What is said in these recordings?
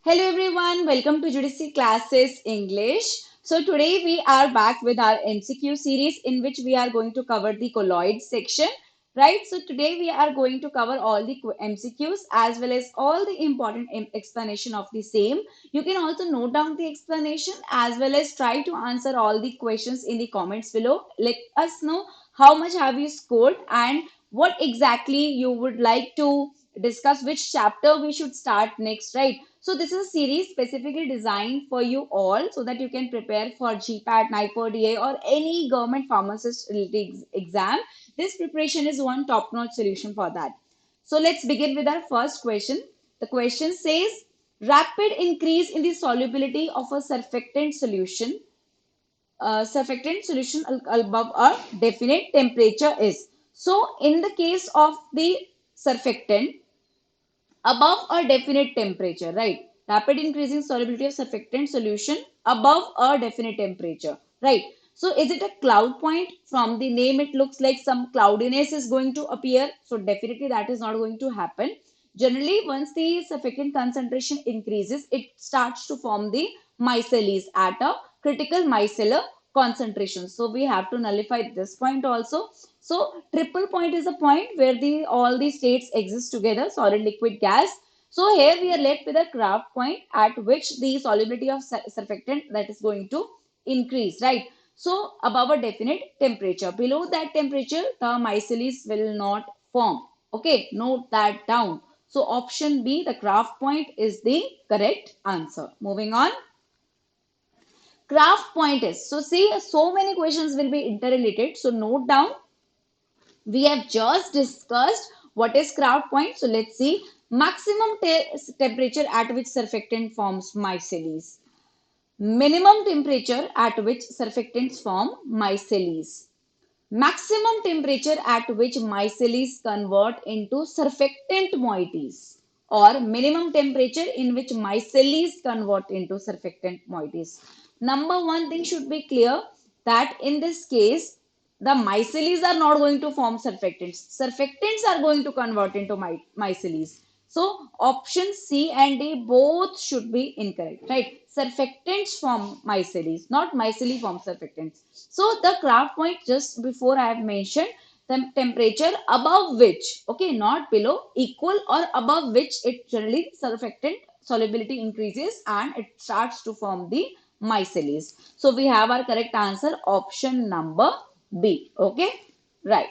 Hello everyone, welcome to Judici Classes English. So today we are back with our MCQ series in which we are going to cover the colloid section, right? So today we are going to cover all the MCQs as well as all the important explanation of the same. You can also note down the explanation as well as try to answer all the questions in the comments below. Let us know how much have you scored and what exactly you would like to discuss, which chapter we should start next, right? So this is a series specifically designed for you all so that you can prepare for GPAT, NIPO, DA or any government pharmacist related exam. This preparation is one top-notch solution for that. So let's begin with our first question. The question says, rapid increase in the solubility of a surfactant solution above a definite temperature is. So in the case of the surfactant, above a definite temperature, right? Rapid increasing solubility of surfactant solution above a definite temperature, right? So is it a cloud point? From the name, it looks like some cloudiness is going to appear. So definitely that is not going to happen. Generally, once the surfactant concentration increases, it starts to form the micelles at a critical micellar concentration. So we have to nullify this point also. So triple point is a point where the all the states exist together, solid, liquid, gas. So here we are left with a Kraft point at which the solubility of surfactant that is going to increase, right? So above a definite temperature. Below that temperature, the micelles will not form. Okay, note that down. So option B, the Kraft point is the correct answer. Moving on. Kraft point is, so see, so many questions will be interrelated. So note down. We have just discussed what is Kraft point. So let's see. Maximum temperature at which surfactant forms micelles. Minimum temperature at which surfactants form micelles. Maximum temperature at which micelles convert into surfactant moieties, or minimum temperature in which micelles convert into surfactant moieties. Number one thing should be clear that in this case, the micelles are not going to form surfactants. Surfactants are going to convert into micelles. So option C and D both should be incorrect, right? Surfactants form micelles, not micelle form surfactants. So the Kraft point just before I have mentioned the temperature above which, okay, not below, equal or above which it generally surfactant solubility increases and it starts to form the micelles. So we have our correct answer, option number B. Okay, right.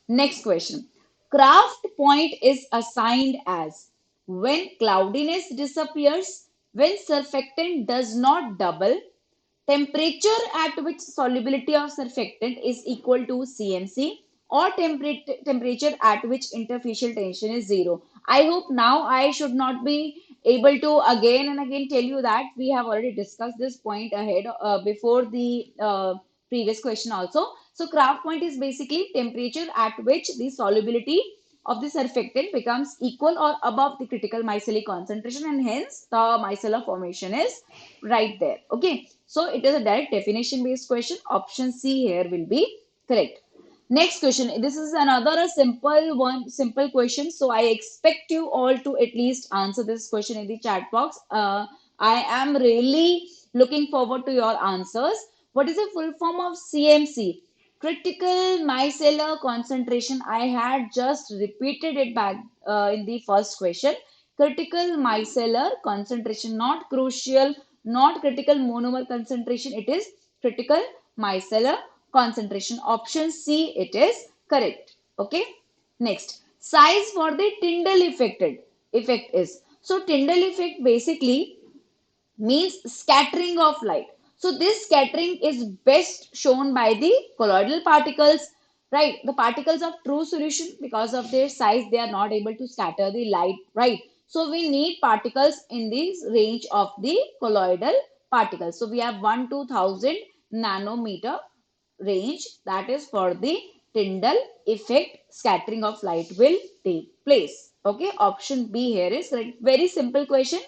Next question. Kraft point is assigned as when cloudiness disappears, when surfactant does not double, temperature at which solubility of surfactant is equal to CMC, or temperature at which interfacial tension is zero. I hope now I should not be able to again and again tell you that we have already discussed this point ahead before the previous question also. So Kraft point is basically temperature at which the solubility of the surfactant becomes equal or above the critical micellar concentration, and hence the micellar formation is right there. Okay, so it is a direct definition based question. Option C here will be correct. Next question. This is another a simple question. So I expect you all to at least answer this question in the chat box. I am really looking forward to your answers. What is the full form of CMC? Critical micellar concentration. I had just repeated it back in the first question. Critical micellar concentration, not crucial, not critical monomer concentration. It is critical micellar concentration. Option C, it is correct. Okay. Next, size for the Tyndall effect is. So Tyndall effect basically means scattering of light. So this scattering is best shown by the colloidal particles, right? The particles of true solution, because of their size, they are not able to scatter the light, right? So we need particles in this range of the colloidal particles. So we have 1 to 1000 nanometer range, that is for the Tyndall effect, scattering of light will take place. Okay, option B here is correct. Very simple question.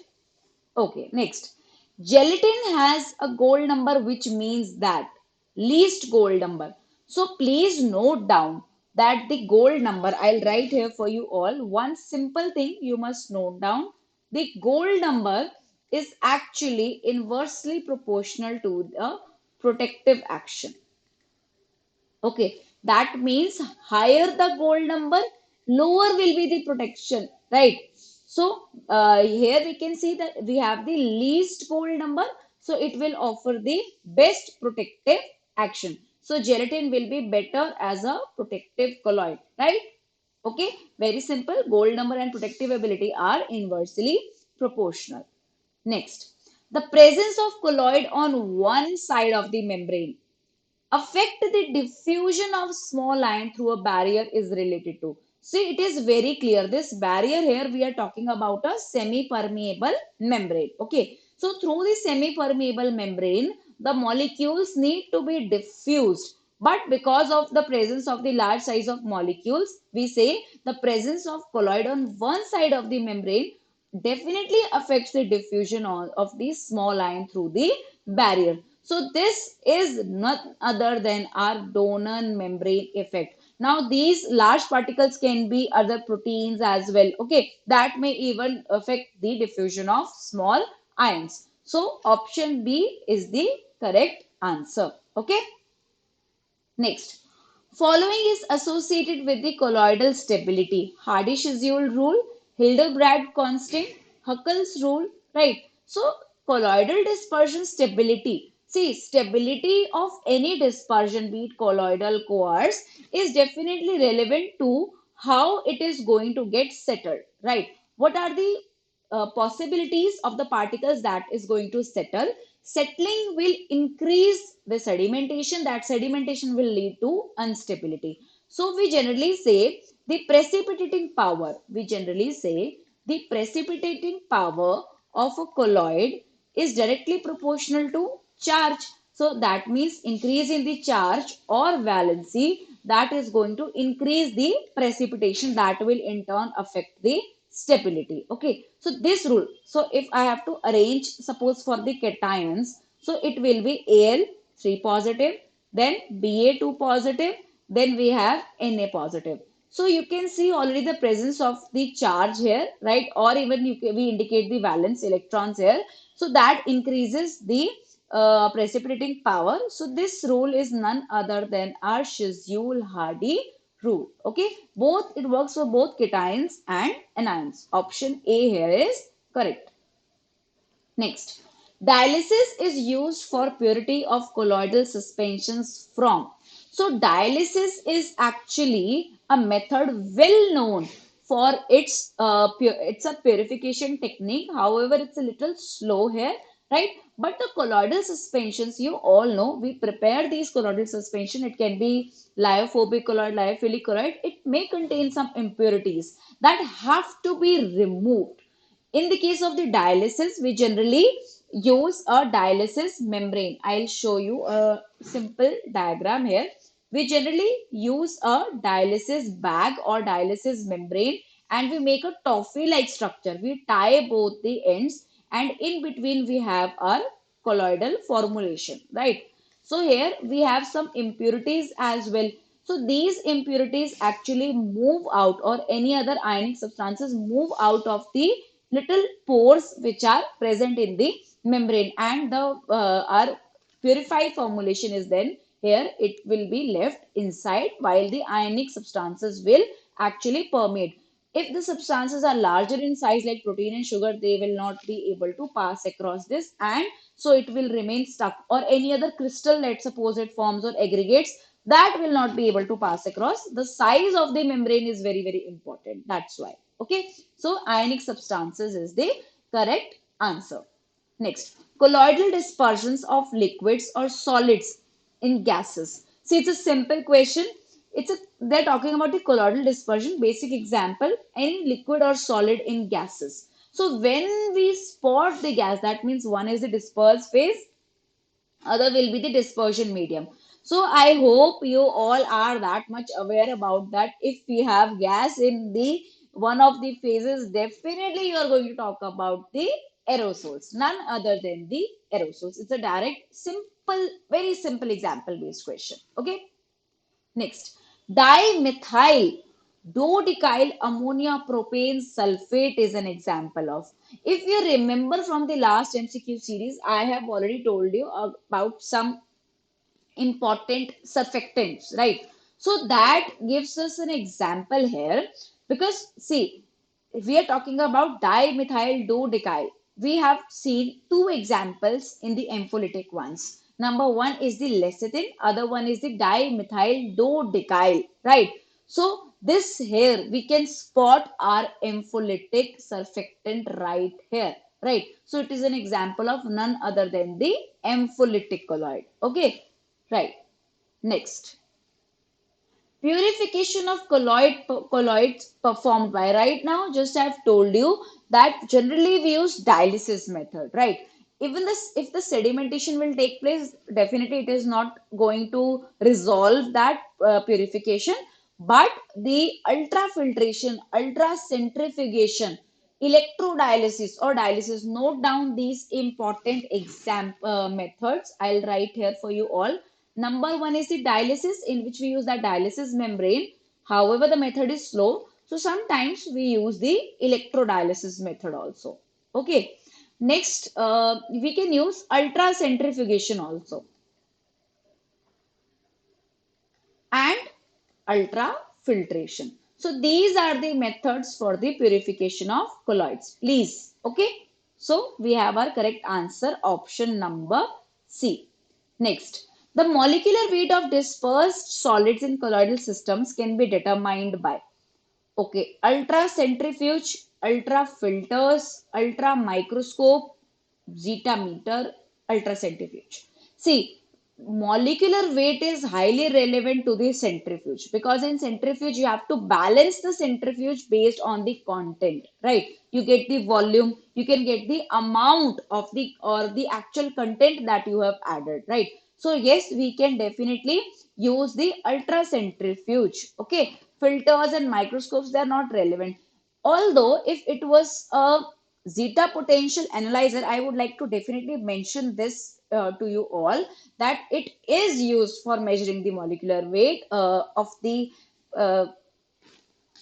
Okay, next. Gelatin has a gold number, which means that least gold number. So please note down that the gold number, I'll write here for you all. One simple thing you must note down. The gold number is actually inversely proportional to the protective action. Okay, that means higher the gold number, lower will be the protection, right? So here we can see that we have the least gold number, so it will offer the best protective action. So gelatin will be better as a protective colloid, right? Okay, very simple. Gold number and protective ability are inversely proportional. Next, the presence of colloid on one side of the membrane affect the diffusion of small ion through a barrier is related to. See, it is very clear. This barrier here, we are talking about a semi-permeable membrane. Okay. So, through the semi-permeable membrane, the molecules need to be diffused. But because of the presence of the large size of molecules, we say the presence of colloid on one side of the membrane definitely affects the diffusion of the small ion through the barrier. So this is none other than our donor membrane effect. Now these large particles can be other proteins as well. Okay, that may even affect the diffusion of small ions. So option B is the correct answer. Okay. Next, following is associated with the colloidal stability. Hardy-Schedule rule, Hildebrand constant, Huckel's rule, right? So, colloidal dispersion stability. See, stability of any dispersion, be it colloidal coarse, is definitely relevant to how it is going to get settled, right? What are the possibilities of the particles that is going to settle? Settling will increase the sedimentation. That sedimentation will lead to instability. So we generally say the precipitating power. We generally say the precipitating power of a colloid is directly proportional to charge. So that means increase in the charge or valency, that is going to increase the precipitation, that will in turn affect the stability. Okay, so this rule, so if I have to arrange, suppose for the cations, so it will be Al 3 positive, then Ba2 positive, then we have Na positive. So you can see already the presence of the charge here, right? Or even we indicate the valence electrons here. So that increases the precipitating power. So this rule is none other than our Schedule-Hardy rule. Okay, both it works for both cations and anions. Option A here is correct. Next, dialysis is used for purity of colloidal suspensions from. So dialysis is actually a method well known for it's a purification technique. However, it's a little slow here, right? But the colloidal suspensions, you all know, we prepare these colloidal suspension. It can be lyophobic colloid, lyophilic colloid. It may contain some impurities that have to be removed. In the case of the dialysis, we generally use a dialysis membrane. I'll show you a simple diagram here. We generally use a dialysis bag or dialysis membrane, and we make a toffee-like structure. We tie both the ends, and in between we have our colloidal formulation, right? So here we have some impurities as well. So these impurities actually move out, or any other ionic substances move out of the little pores which are present in the membrane, and the our purified formulation is then here, it will be left inside while the ionic substances will actually permeate. If the substances are larger in size like protein and sugar, they will not be able to pass across this, and so it will remain stuck. Or any other crystal, let's suppose it forms or aggregates, that will not be able to pass across. The size of the membrane is very, very important. That's why. Okay, so ionic substances is the correct answer. Next, colloidal dispersions of liquids or solids in gases. See, it's a simple question. They're talking about the colloidal dispersion. Basic example: any liquid or solid in gases. So when we spot the gas, that means one is the dispersed phase, other will be the dispersion medium. So I hope you all are that much aware about that. If we have gas in the one of the phases, definitely you are going to talk about the aerosols, none other than the aerosols. It's a direct, simple, very simple example based question. Okay. Next, dimethyl 𝘂𝙬𝙬 ammonia propane sulfate is an example of. If you remember from the last MCQ series, I have already told you about some important surfactants, right? So that gives us an example here, because see, if we are talking about dimethyl dodecyl, we have seen two examples in the ampholytic ones. Number one is the lecithin, other one is the dimethyl dodecyl, right? So this here we can spot our ampholytic surfactant right here, right? So it is an example of none other than the ampholytic colloid. Okay, right. Next, purification of colloids performed by. Right now, just I've told you that generally we use dialysis method, right? Even this, if the sedimentation will take place, definitely it is not going to resolve that purification. But the ultrafiltration, ultracentrifugation, electrodialysis or dialysis, note down these important exam methods. I'll write here for you all. Number one is the dialysis, in which we use the dialysis membrane. However, the method is slow. So sometimes we use the electrodialysis method also. Okay. Next, we can use ultracentrifugation also and ultrafiltration. So these are the methods for the purification of colloids. Please. Okay. So we have our correct answer, option number C. Next, the molecular weight of dispersed solids in colloidal systems can be determined by, okay, ultracentrifuge, ultrafilters, ultramicroscope, zetameter, ultracentrifuge. See, molecular weight is highly relevant to the centrifuge, because in centrifuge you have to balance the centrifuge based on the content, right? You get the volume, you can get the amount of the or the actual content that you have added, right? So yes, we can definitely use the ultracentrifuge. Okay, filters and microscopes, they are not relevant. Although if it was a zeta potential analyzer, I would like to definitely mention this to you all, that it is used for measuring the molecular weight of the uh,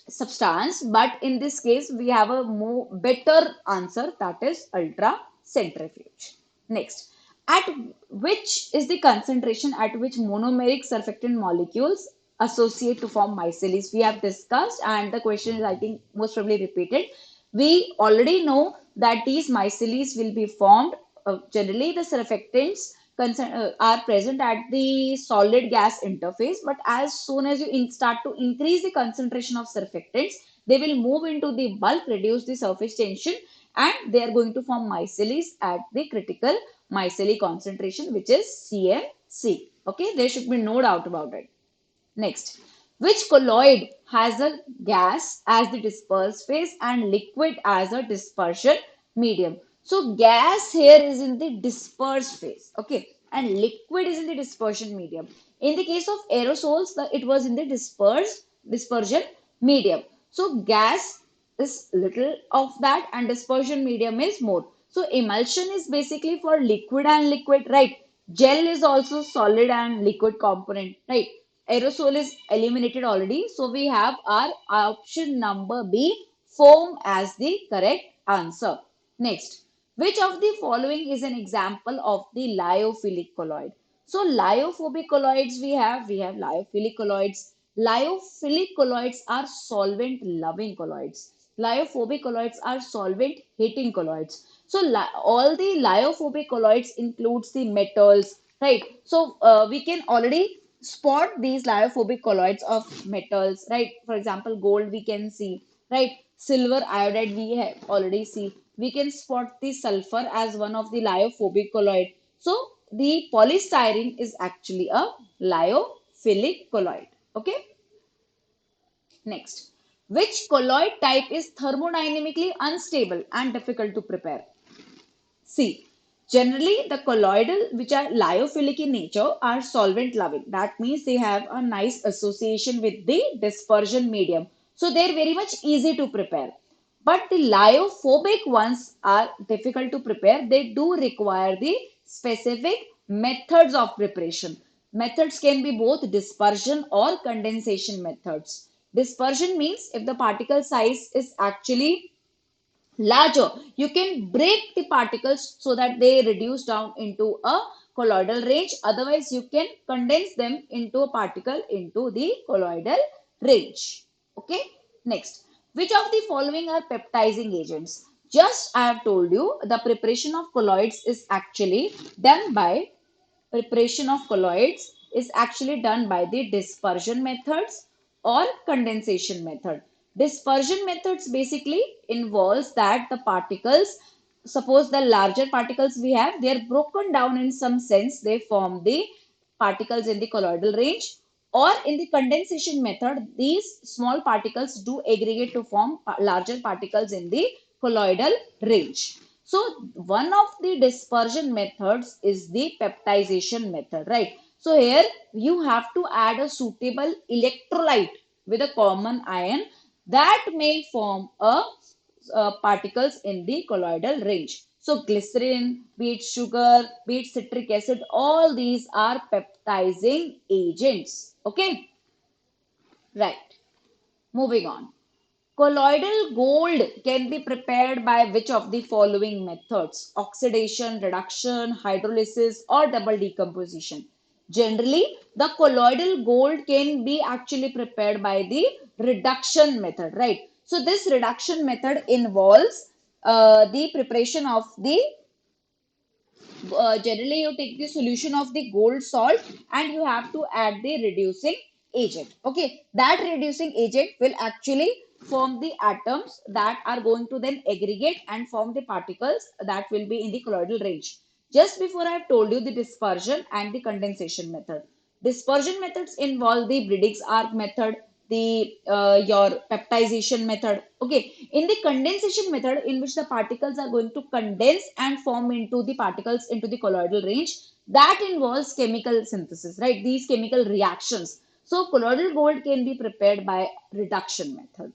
substance. But in this case, we have a more better answer, that is ultracentrifuge. Next, at which is the concentration at which monomeric surfactant molecules associate to form micelles? We have discussed, and the question is, I think, most probably repeated. We already know that these micelles will be formed. Generally, the surfactants are present at the solid gas interface, but as soon as you start to increase the concentration of surfactants, they will move into the bulk, reduce the surface tension, and they are going to form micelles at the critical micelle concentration, which is CMC. Okay, there should be no doubt about it. Next, which colloid has a gas as the dispersed phase and liquid as a dispersion medium? So gas here is in the dispersed phase, okay, and liquid is in the dispersion medium. In the case of aerosols, it was in the dispersion medium. So gas is little of that and dispersion medium is more. So emulsion is basically for liquid and liquid, right? Gel is also solid and liquid component, right? Aerosol is eliminated already. So we have our option number B, foam, as the correct answer. Next, which of the following is an example of the lyophilic colloid? So lyophobic colloids we have lyophilic colloids. Lyophilic colloids are solvent loving colloids. Lyophobic colloids are solvent hating colloids. So all the lyophobic colloids includes the metals, right? So we can already spot these lyophobic colloids of metals, right? For example, gold we can see, right? Silver iodide we have already see. We can spot the sulfur as one of the lyophobic colloid. So the polystyrene is actually a lyophilic colloid. Okay. Next, which colloid type is thermodynamically unstable and difficult to prepare? See, generally the colloidal which are lyophilic in nature are solvent loving. That means they have a nice association with the dispersion medium. So they're very much easy to prepare. But the lyophobic ones are difficult to prepare. They do require the specific methods of preparation. Methods can be both dispersion or condensation methods. Dispersion means if the particle size is actually larger, you can break the particles so that they reduce down into a colloidal range. Otherwise, you can condense them into a particle into the colloidal range. Okay. Next, which of the following are peptizing agents? Just I have told you the preparation of colloids is actually done by the dispersion methods or condensation method. Dispersion methods basically involves that the particles, suppose the larger particles we have, they are broken down in some sense, they form the particles in the colloidal range, or in the condensation method, these small particles do aggregate to form larger particles in the colloidal range. So one of the dispersion methods is the peptization method, right? So here you have to add a suitable electrolyte with a common ion that may form a particles in the colloidal range. So glycerin, be it sugar, be it citric acid, all these are peptizing agents. Okay, right. Moving on. Colloidal gold can be prepared by which of the following methods? Oxidation, reduction, hydrolysis, or double decomposition. Generally, the colloidal gold can be actually prepared by the reduction method, right? So this reduction method involves the preparation of the generally you take the solution of the gold salt and you have to add the reducing agent. Okay, that reducing agent will actually form the atoms that are going to then aggregate and form the particles that will be in the colloidal range. Just before I have told you the dispersion and the condensation method. Dispersion methods involve the Briggs arc method, the your peptization method. Okay, in the condensation method, in which the particles are going to condense and form into the particles into the colloidal range, that involves chemical synthesis, right? These chemical reactions. So colloidal gold can be prepared by reduction method.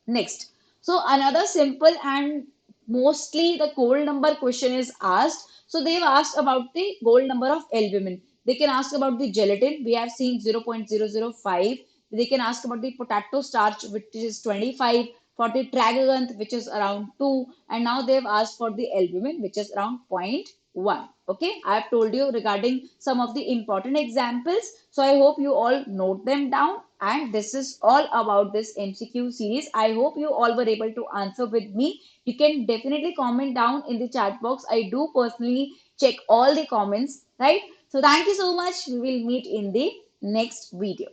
Next, so another simple and mostly the gold number question is asked. So they've asked about the gold number of albumin. They can ask about the gelatin. We have seen 0.005. They can ask about the potato starch, which is 25, for the tragacanth, which is around 2, and now they've asked for the albumin, which is around 0.1. Okay, I have told you regarding some of the important examples. So I hope you all note them down. And this is all about this MCQ series. I hope you all were able to answer with me. You can definitely comment down in the chat box. I do personally check all the comments, right? So thank you so much. We will meet in the next video.